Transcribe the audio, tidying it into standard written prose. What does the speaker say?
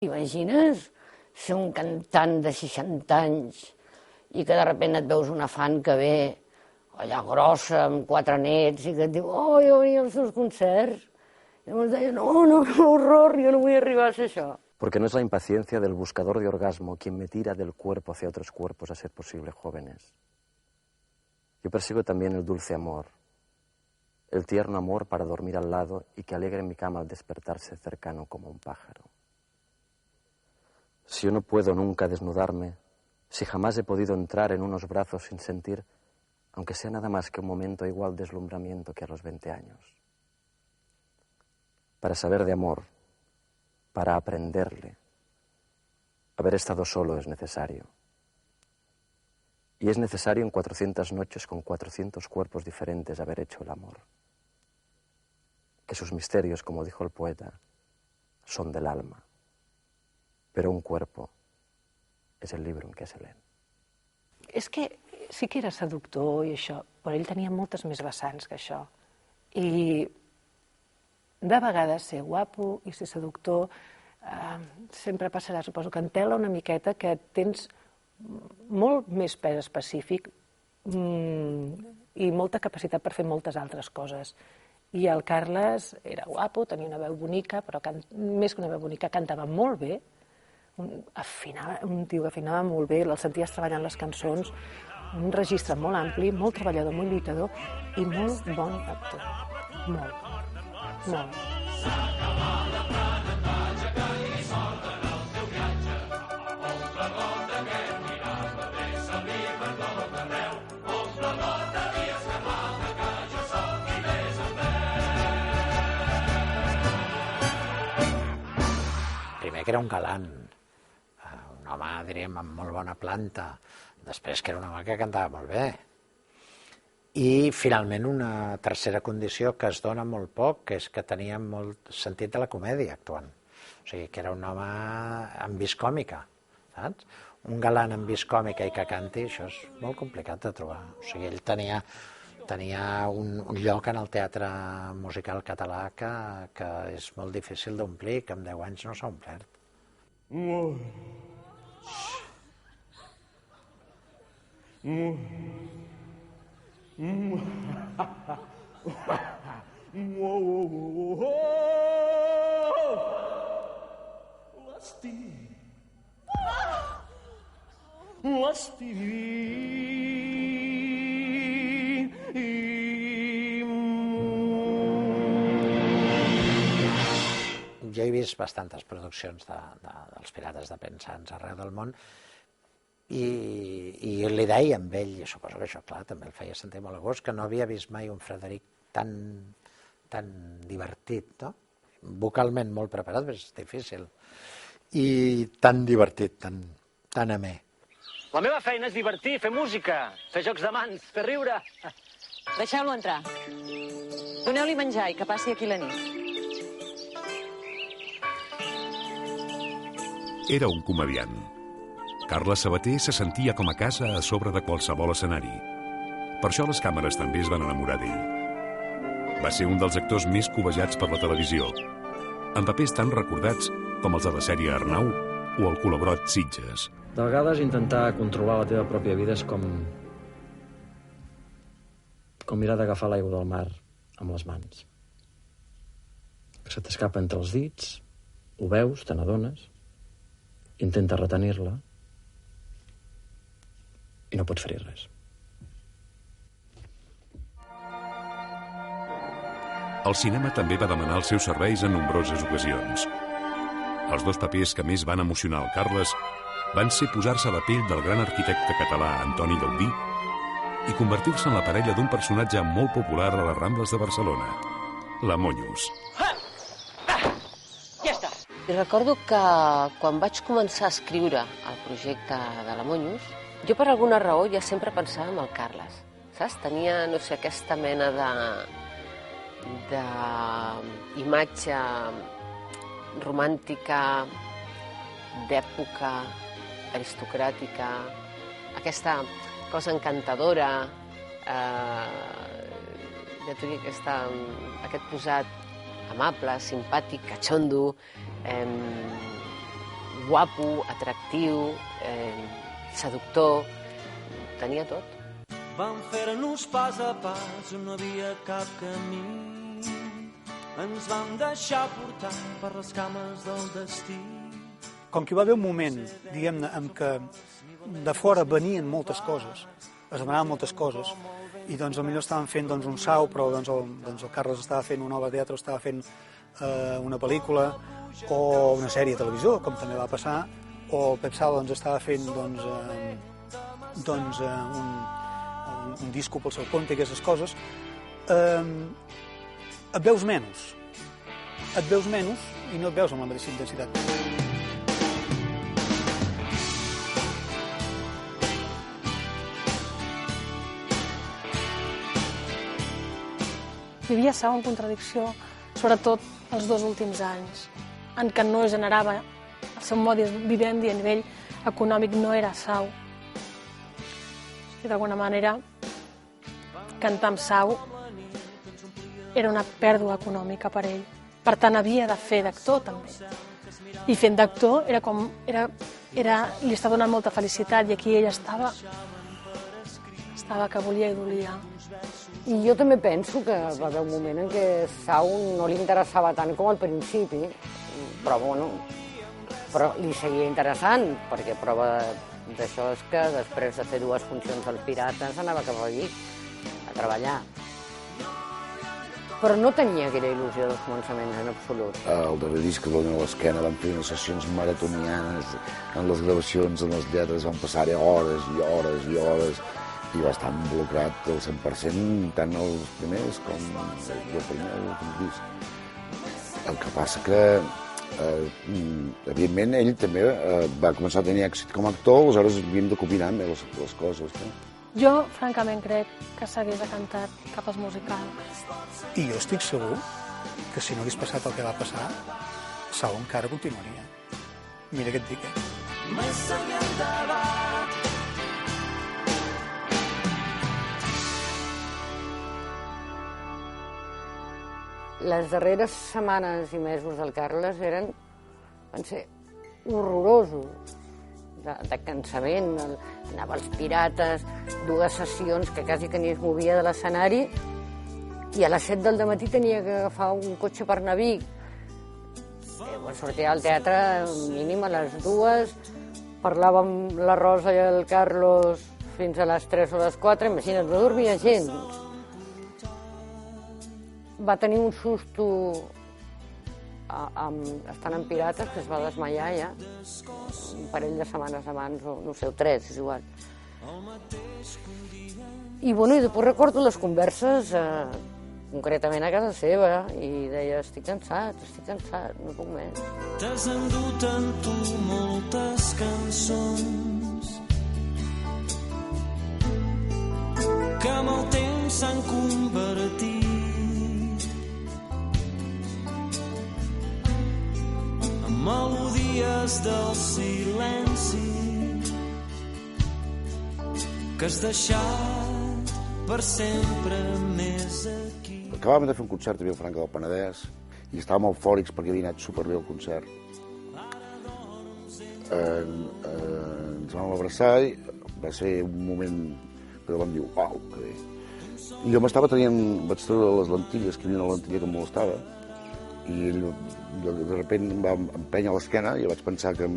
T'imagines ser un cantant de 60 anys i que de sobte et veus una fan que ve allà grossa, amb 4 nets, i que et diu, oh, jo venia als teus concerts. I llavors deia, no, horror, jo no vull arribar a ser això. Porque no es la impaciencia del buscador de orgasmo quien me tira del cuerpo hacia otros cuerpos a ser posible, jóvenes. Yo persigo también el dulce amor, el tierno amor para dormir al lado y que alegre mi cama al despertarse cercano como un pájaro. Si yo no puedo nunca desnudarme, si jamás he podido entrar en unos brazos sin sentir, aunque sea nada más que un momento igual deslumbramiento que a los 20 años. Para saber de amor, para aprenderle, haber estado solo es necesario. Y es necesario en 400 noches con 400 cuerpos diferentes haber hecho el amor. Que sus misterios, como dijo el poeta, son del alma. Pero un cuerpo és el llibre en què se leen. És que sí que era seductor i això, però ell tenia moltes més vessants que això. I de vegades ser guapo i ser seductor sempre passarà, suposo que entela una miqueta que tens molt més pes específic i molta capacitat per fer moltes altres coses. I el Carles era guapo, tenia una veu bonica, però més que una veu bonica, cantava molt bé, un tio que afinava molt bé, el senties treballant les cançons, un registre molt ampli, molt treballador, molt lluitador i molt bon actor. Molt. Primer que era un galant, un home, diríem, amb molt bona planta, després que era un home que cantava molt bé. I finalment una tercera condició que es dona molt poc, que és que tenia molt sentit de la comèdia actuant. O sigui, que era un home amb vis còmica, saps? Un galant amb vis còmica i que canti, això és molt complicat de trobar. O sigui, ell tenia un lloc en el teatre musical català que és molt difícil d'omplir, que amb 10 anys no s'ha omplert. Jo he vist bastantes produccions dels Pirates de Penzance arreu del món i li deia amb ell, i suposo que això, clar, també el feia sentir molt a gust, que no havia vist mai un Frederic tan divertit, no? Vocalment molt preparat, però és difícil. I tan divertit, tan amè. La meva feina és divertir, fer música, fer jocs de mans, fer riure. Deixeu-lo entrar. Doneu-li menjar i que passi aquí la nit. Era un comediant. Carles Sabater se sentia com a casa a sobre de qualsevol escenari. Per això les càmeres també es van enamorar d'ell. Va ser un dels actors més cobejats per la televisió, amb papers tan recordats com els de la sèrie Arnau o el Colabrot Sitges. De vegades intentar controlar la teva pròpia vida és com mirar d'agafar l'aigua del mar amb les mans. Que se t'escapa entre els dits, ho veus, te n'adones, intenta retenir-la i no pots fer-hi res. El cinema també va demanar els seus serveis en nombroses ocasions. Els 2 papers que més van emocionar el Carles van ser posar-se a la pell del gran arquitecte català Antoni Gaudí i convertir-se en la parella d'un personatge molt popular a les Rambles de Barcelona, la Monyos. I recordo que quan vaig començar a escriure el projecte de la Monyos, jo per alguna raó ja sempre pensava en el Carles, saps? Tenia, no sé, aquesta mena d'imatge romàntica, d'època aristocràtica, aquesta cosa encantadora, aquest posat amable, simpàtic, catxondo, guapo, atractiu, seductor, tenia tot. Vam fer-nos pas a pas, no havia cap camí. Ens vam deixar portar per les cames del destí. Com que hi va haver un moment, diguem-ne, en què de fora venien moltes coses, es demanaven moltes coses, i doncs potser estaven fent un sau, però el Carles estava fent una obra de teatre, estava fent una pel·lícula o una sèrie de televisió, com també va passar, o el Pep Sala estava fent un disco pel seu compte i aquestes coses, et veus menys. Et veus menys i no et veus amb la mateixa intensitat. Hi havia Sau en contradicció, sobretot els 2 últims anys, en què no generava el seu mode vivendi a nivell econòmic, no era Sau. I d'alguna manera, cantar amb Sau era una pèrdua econòmica per ell. Per tant, havia de fer d'actor, també. I fent d'actor li estava donant molta felicitat, i aquí ell estava que volia i dolia. I jo també penso que va haver un moment en què Sau no li interessava tant com al principi, però li seguia interessant, perquè prova d'això és que després de fer 2 funcions al Pirata s'anava cap a Vic a treballar. Però no tenia aquella il·lusió dels començaments en absolut. El darrer disc que dona a l'esquena van fer unes sessions maratonianes, en les gravacions, en les lletres, van passar-hi hores i hores i hores, i va estar involucrat al 100%, tant els primers com el primer o l'últim disc. El que passa que, evidentment, ell també va començar a tenir èxit com a actor, aleshores havíem de combinar més les coses. Jo, francament, crec que s'hagués decantat cap als musicals. I jo estic segur que si no hagués passat el que va passar, Sau encara continuaria. Mira què et dic, Més endavant. Les darreres setmanes i mesos del Carles van ser horrorosos, de cansament. Anava als Pirates, 2 sessions que quasi que ni es movia de l'escenari, i a les 7 del matí tenia que agafar un cotxe per anar a Vic. Sortia al teatre mínim a les 2, parlava amb la Rosa i el Carlos fins a les 3 o les 4, imagina't, no dormia gens. Va tenir un susto estant en Pirates, que es va desmaiar ja un parell de setmanes abans, o no sé, 3, és igual. I després recordo les converses concretament a casa seva, i deia, estic cansat, no puc més. T'has endut en tu moltes cançons que amb el temps s'han convertit melodies del silenci que has deixat per sempre més aquí. Acabàvem de fer un concert a Vilafranca del Penedès i estàvem eufòrics perquè havia anat superbé el concert. Ens vam abraçar i va ser un moment que vam dir, uau, que bé. I jo vaig treure les lentilles, que hi havia una lentilla que em molestava, i ell de sobte em va empènyer a l'esquena i vaig pensar que